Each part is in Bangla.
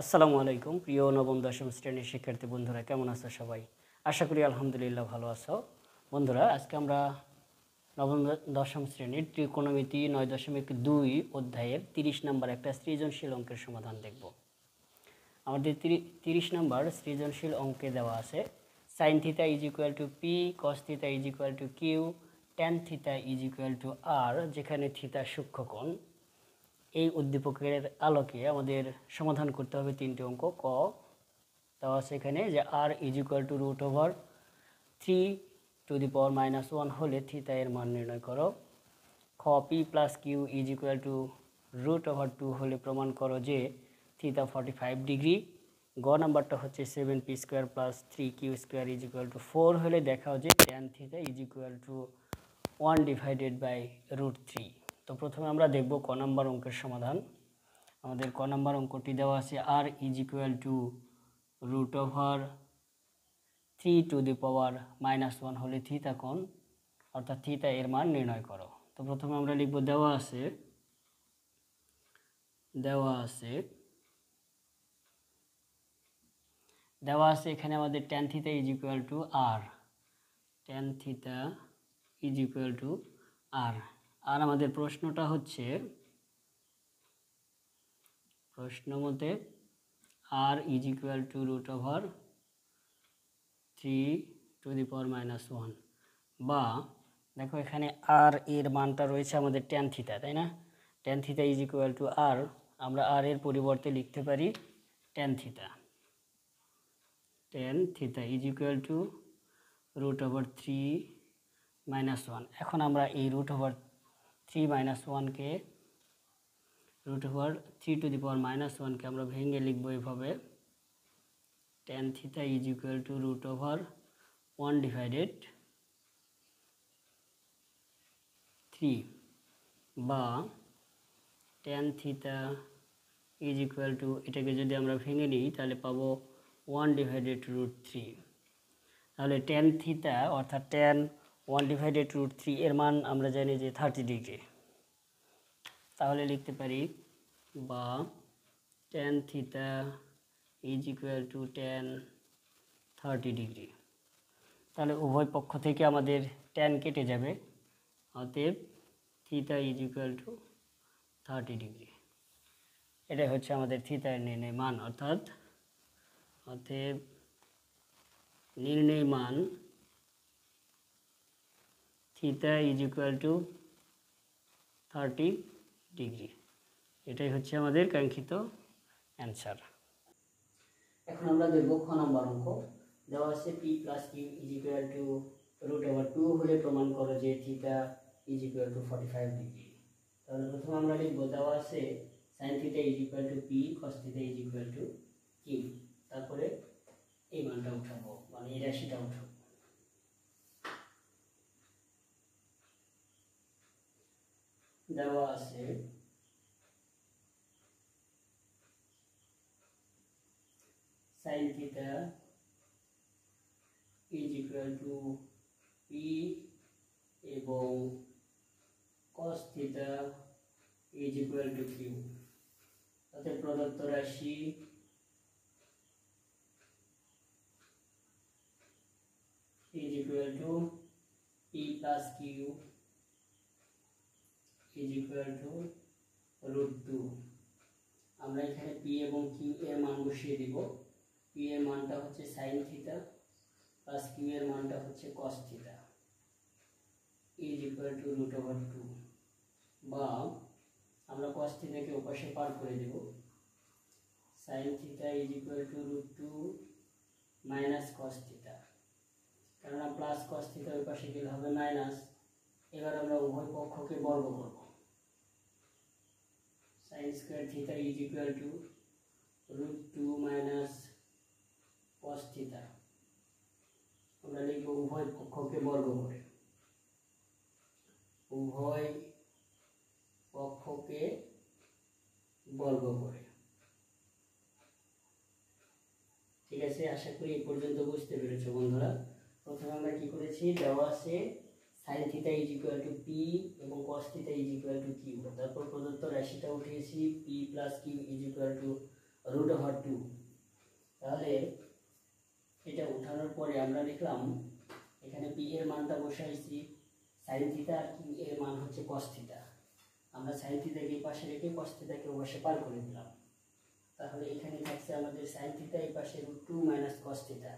আসসালামু আলাইকুম প্রিয় নবম দশম শ্রেণীর শিক্ষার্থী বন্ধুরা, কেমন আছো সবাই? আশা করি আলহামদুলিল্লাহ ভালো আছো। বন্ধুরা, আজকে আমরা নবম দশম শ্রেণীর ত্রিকোণমিতি 9.2 অধ্যায়ের 30 নম্বর একটা সৃজনশীল অঙ্কের সমাধান দেখব। আমাদের 30 নম্বর সৃজনশীল অঙ্কে দেওয়া আছে sin θ = p, cos θ = q, tan θ = r, যেখানে থিতা সূক্ষ্মকোণ। এই উদ্দীপকের আলোকে আমাদের সমাধান করতে হবে তিনটি অঙ্ক। ক দেওয়া আছে এখানে যে r = √3 হলে থিতা এর মান নির্ণয় করো। খ p + q = √2 হলে প্রমাণ করো যে থিতা 45 ডিগ্রি। গ নাম্বারটা হচ্ছে 7p² + 3q² = 4 হলে দেখাও যে tan θ = 1/√3। তো প্রথমে আমরা দেখব ক নাম্বার অঙ্কের সমাধান। আমাদের ক নাম্বার অঙ্কটি দেওয়া আছে r √3 হলে থিতা কোণ অর্থাৎ থিতা এর মান নির্ণয় করো। তো প্রথমে আমরা লিখব দেওয়া আছে এখানে আমাদের tan θ = r, tan θ = r। আর আমাদের প্রশ্নটা হচ্ছে প্রশ্ন মতে r √3 বা দেখো এখানে r এর মানটা রয়েছে আমাদের tan θ, তাই না? tan θ = r, আমরা r এর পরিবর্তে লিখতে পারি tan θ। tan θ = √3 - 1। এখন আমরা এই √3 - 1 কে √3 কে আমরা ভেঙে লিখব এভাবে tan θ = √1/3 বা tan θ এটাকে যদি আমরা ভেঙে নিই তাহলে পাবো 1/√3। তাহলে tan θ অর্থাৎ tan 1/√3 এর মান আমরা জানি যে 30 ডিগ্রি। তাহলে লিখতে পারি বা tan θ = tan 30 ডিগ্রি। তাহলে উভয় পক্ষ থেকে আমাদের tan কেটে যাবে, অতএব θ = 30 ডিগ্রি। এটাই হচ্ছে আমাদের থিতার নির্ণয় মান, অতএব নির্ণয় মান θ = 30 ডিগ্রি। এটাই হচ্ছে আমাদের কাঙ্ক্ষিত অ্যান্সার। এখন আমরা দেখব খ নাম্বার অঙ্ক। দেওয়া আছে p + q √2 হলে প্রমাণ করো যে θ = 45 ডিগ্রি। তাহলে প্রথমে আমরা লিখব দেওয়া আছে sin θ = p, cos θ = q। তারপরে এই মানটা উঠাবো, মানে এই রাশিটা উঠাবো। দেওয়া আছে sin θ = p এবং cos θ = q। তাতে প্রদত্ত রাশি p + q √2। আমরা এখানে p এবং q এর মান বসিয়ে দিব। p এর মানটা হচ্ছে sin θ প্লাস q এর মানটা হচ্ছে cos θ √2। বা আমরা cos θ কে ওপাশে পার করে দেব। sin θ √2 - cos θ, কারণ প্লাস cos θ ওই পাশে গেলে হবে মাইনাস। এবার আমরা উভয় পক্ষকে বর্গ করব। sin² θ = √2 - cos θ। আমরা লিখব উভয় পক্ষকে বর্গ করে, উভয় পক্ষকে বর্গ করে। ঠিক আছে, আশা করি এই পর্যন্ত বুঝতে পেরেছো বন্ধুরা। প্রথমে আমরা কি করেছি, দেওয়া আছে sin θ = p এবং cos θ = q। তারপর প্রদত্ত রাশিটা উঠিয়েছি p + q = √2। তাহলে এটা উঠানোর পরে আমরা লিখলাম এখানে p এর মানটা বসাইছি sin থিটা আর q এর মান হচ্ছে cos থিটা। আমরা sin থিটাকে এই পাশে রেখে cos থিটাকে ওই পাশে পার করে দিলাম। তাহলে এখানে থাকছে আমাদের sin থিটা এই পাশে √2 - cos থিটা।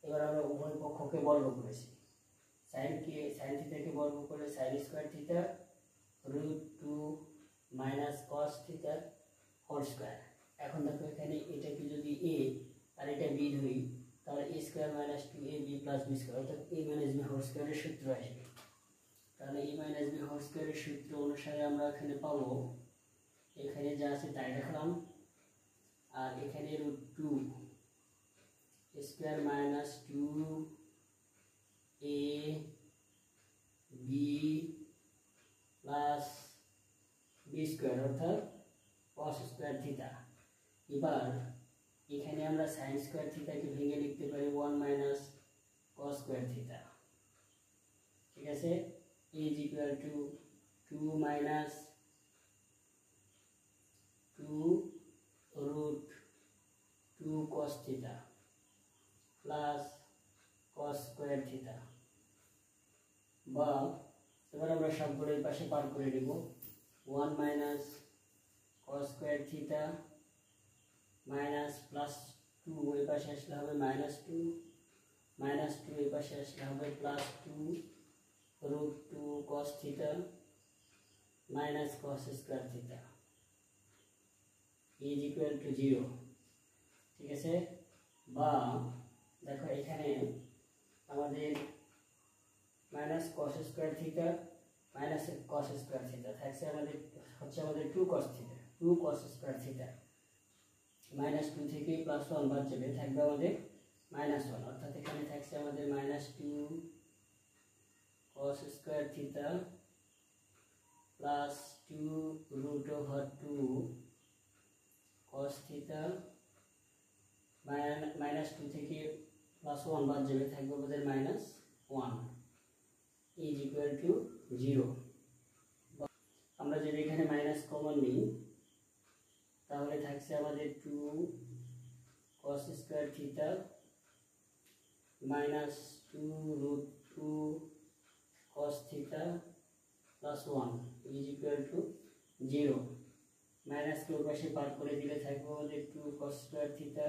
এবার আমরা উভয় পক্ষকে বর্গ করেছি। sin থিটাকে বর্গ করে sin square theta √2 - cos theta whole square. এখন দেখো এখানে এটাকে যদি a আর এটা b ধরি তাহলে a square - 2ab + b square অর্থাৎ a - b হোল স্কয়ারের সূত্র আসবে। তাহলে a - b হোল স্কয়ারের সূত্র অনুসারে আমরা এখানে পাবো, এখানে যা আছে তাই রাখলাম, আর এখানে √2 স্কয়ার - 2ab + b স্কয়ার অর্থাৎ cos স্কয়ার থিটা। এবার এখানে আমরা sin স্কয়ার থিটাকে ভেঙে লিখতে পারি 1 - cos স্কয়ার থিটা। ঠিক আছে, a = 2 - 2√2 cos theta plus cos square theta. বা এবার আমরা সবগুলো এই পাশে পার করে দেব। 1 - cos square theta minus plus 2 এই পাশে আসলে হবে -2, -2 এই পাশে আসলে হবে +2 √2 cos theta cos square theta = 0। ঠিক আছে, বা দেখো এখানে আমাদের cos square theta cos square theta থাকছে আমাদের হচ্ছে আমাদের 2 cos theta 2 cos square theta -2 থেকে +1 বাদ যাবে, থাকবে আমাদের -1 অর্থাৎ এখানে থাকছে আমাদের -2 cos square theta +2 √2 cos theta -2 থেকে +1 বাদ যাবে, থাকবে আমাদের -1 = 0। আমরা যদি এখানে মাইনাস কমন নিই তাহলে থাকছে আমাদের 2 cos square theta -2 √2 cos theta +1 = 0। Minus কে ওই পাশে পার করে দিলে থাকবে আমাদের 2 cos square theta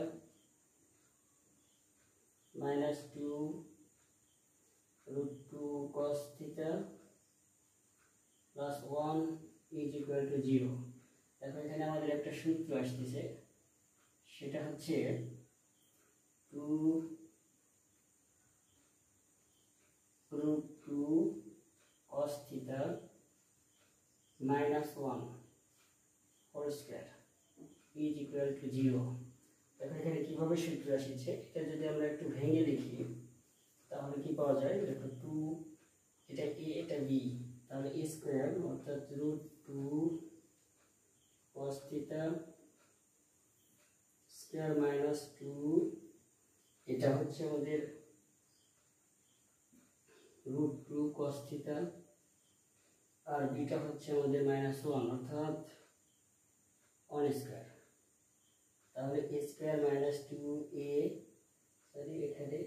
-2 √2 cos theta +1 = 0। দেখো এখানে আমাদের একটা সূত্র আসতেছে, সেটা হচ্ছে 2 √2 cos থিটা -1 হোল স্কয়ার = 0। দেখো এখানে কিভাবে সূত্র আসছে, এটা যদি আমরা একটু ভেঙে লিখি তাহলে কি পাওয়া যায়, দেখো 2 এটা a এটা b, তাহলে a স্কয়ার অর্থাৎ √2 cos থিটা স্কয়ার -2 এটা হচ্ছে আমাদের √2 cos থিটা আর বিটা হচ্ছে আমাদের -1 অর্থাৎ 1 স্কয়ার। তাহলে a স্কয়ার -2a এখানে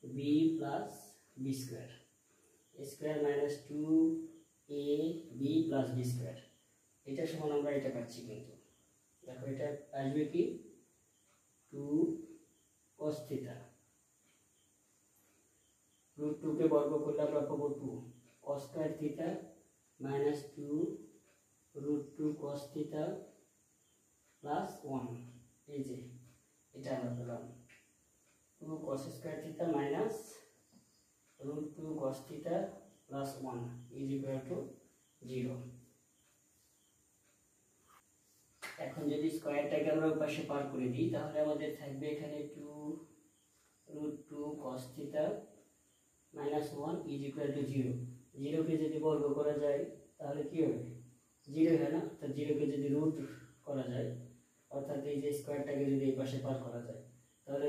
b + b square a square -2ab + b square এটা সমান আমরা এটা পাচ্ছি। কিন্তু দেখো এটা আসবে কি 2 cos থিটা √2 কে বর্গ করলে আমরা পাবো 2 cos square theta -2 √2 cos theta +1। এই যে এটা আমরা পেলাম 2 cos square theta √2 cos theta +1 = 0। এখন যদি স্কয়ারটাকে আমরা ওই পাশে পার করে দিই তাহলে আমাদের থাকবে এখানে 2 √2 cos থিটা -1 = 0। 0 কে যদি বর্গ করা যায় তাহলে কি হবে, 0 হয় না, তো 0 কে যদি রুট করা যায় অর্থাৎ এই যে স্কয়ারটাকে যদি এই পাশে পার করা যায় তাহলে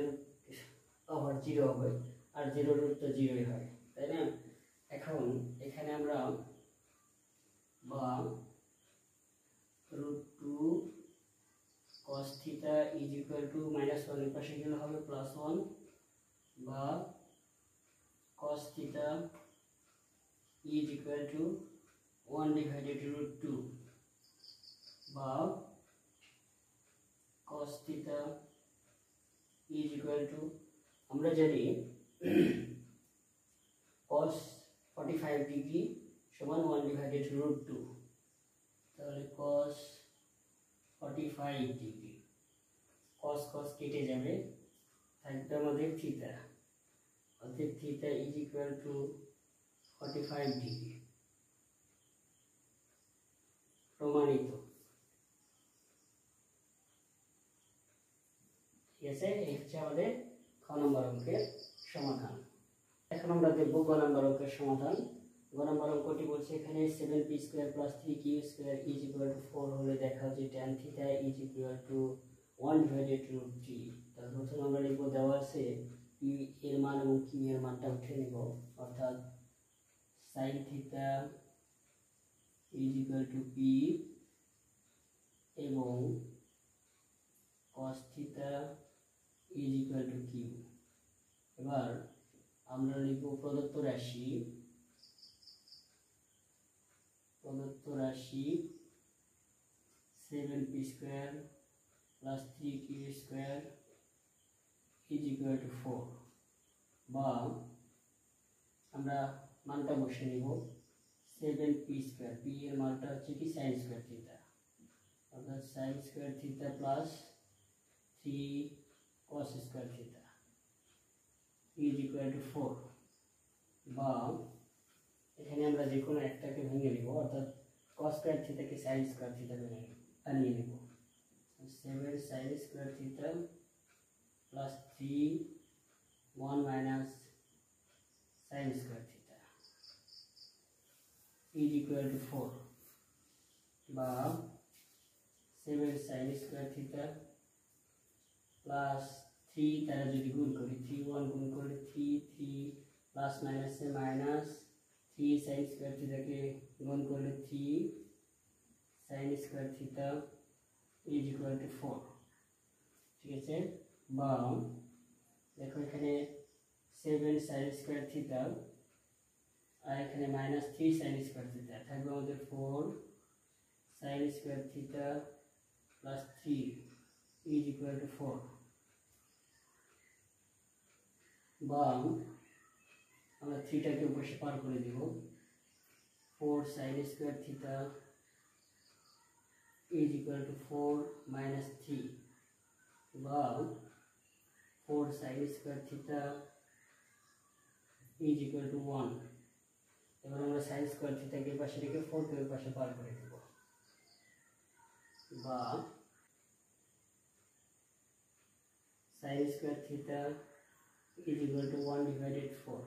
আবার 0 হবে, আর 0 রুট তো 0ই হয়, তাই না। এখন এখানে আমরা বা √2 cos theta is equal two -1 এর পাশে গেলে হবে +1 বা cos theta is equal two 1/√2 বা cos theta is equal two, আমরা জানি cos 45 ডিগ্রি সমান 1/√2, তাহলে cos 45 ডিগ্রি, cos cos কেটে যাবে, থাকবে আমাদের থিটা, অর্থাৎ theta is equal two 45 degree. প্রমাণিত। ঠিক আছে, এই হচ্ছে আমাদের খ নম্বর অঙ্কের সমাধান। এখন আমরা দেখব গ নম্বর অঙ্কের সমাধান। গ নম্বর অঙ্কটি বলছে এখানে 7p² + 3q² is equal two 4 হলে দেখাও যে tan theta is equal two 1/√3। তাহলে প্রথমে আমরা লিখব, দেওয়া আছে p এর মান এবং q এর মানটা উঠে নেব, অর্থাৎ sin theta is equal two p এবং cos theta is equal two q। এবার আমরা লিখব প্রদত্ত রাশি 7p² + 3q² is equal two 4, বা আমরা মানটা বসে নিব 7p², p এর মানটা হচ্ছে কি sin² থিটা, অর্থাৎ sin² theta plus 3 cos² theta is equal two 4, বা এখানে আমরা যে কোনো একটাকে ভেঙে নিব, অর্থাৎ cos² থিটাকে sin² থিটা বানিয়ে নেব। 7 sin² theta plus 3 1 minus sin² theta is equal two 4, বা 7 sin² থিটা প্লাস 3 তারা যদি গুণ করি, 3 1 গুণ করলে 3 3 প্লাস মাইনাসে মাইনাস 3 sin² থিটাকে গুণ করলে 3 sin² theta is equal two 4। ঠিক আছে, বা দেখো এখানে 7 sin² থিটা আর এখানে -3 sin² থিটা, থাকবে আমাদের 4 sin² theta plus 3 is equal two 4, বা আমরা থিটাকে উপরে পার করে দিব, 4 sin² theta is equal two 4 minus 3, বা 4 sin² theta is equal two 1। এবার আমরা sin² থিটাকে পাশে রেখে 4 কে পাশে পার করে দেব, বা sin² theta is equal to 1/4,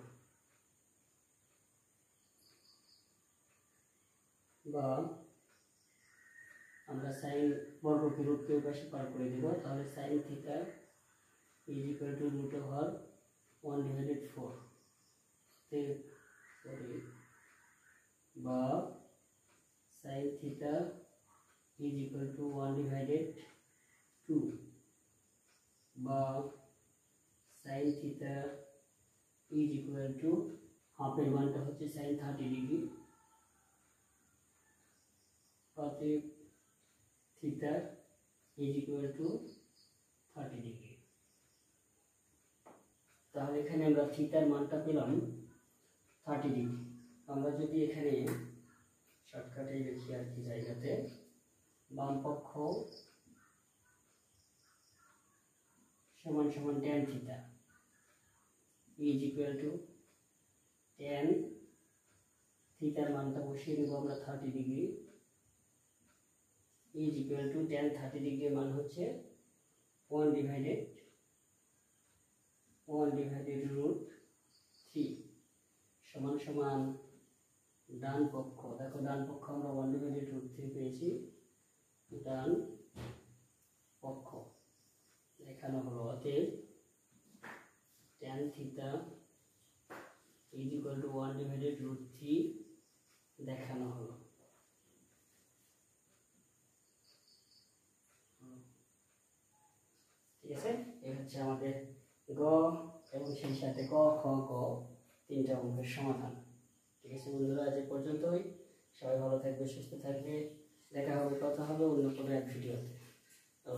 বা আমরা sin বর্গকে রুটকে পাশে পার করে দেব, তাহলে sin theta is equal to √1/4, বা sin theta is equal to 1/2, বা sin theta is equal to হাফের মানটা হচ্ছে sin 30 ডিগ্রি, অতএব theta is equal to 30 degree. তাহলে এখানে আমরা থিটার মানটা পেলাম 30 ডিগ্রি। আমরা যদি এখানে শর্টকাটে লিখি আর কি, জায়গাতে বাম পক্ষ সমান সমান tan theta is equal two tan থিটার মানটা বসিয়ে দেবো আমরা 30 degree, is equal two tan 30 ডিগ্রির মান হচ্ছে 1/√3 সমান সমান ডান পক্ষ, দেখো ডান পক্ষ আমরা 1/√3 পেয়েছি, ডান পক্ষ দেখানো হলো, অতএব tan theta is equal two 1/√3 দেখানো হলো। ঠিক আছে, এই হচ্ছে আমাদের গ এবং সেই সাথে ক খ গ তিনটা অঙ্কের সমাধান। ঠিক আছে বন্ধুরা, আজ এ পর্যন্তই। সবাই ভালো থাকবে, সুস্থ থাকবে। দেখা হবে, কথা হবে অন্য কোনো এক ভিডিওতে।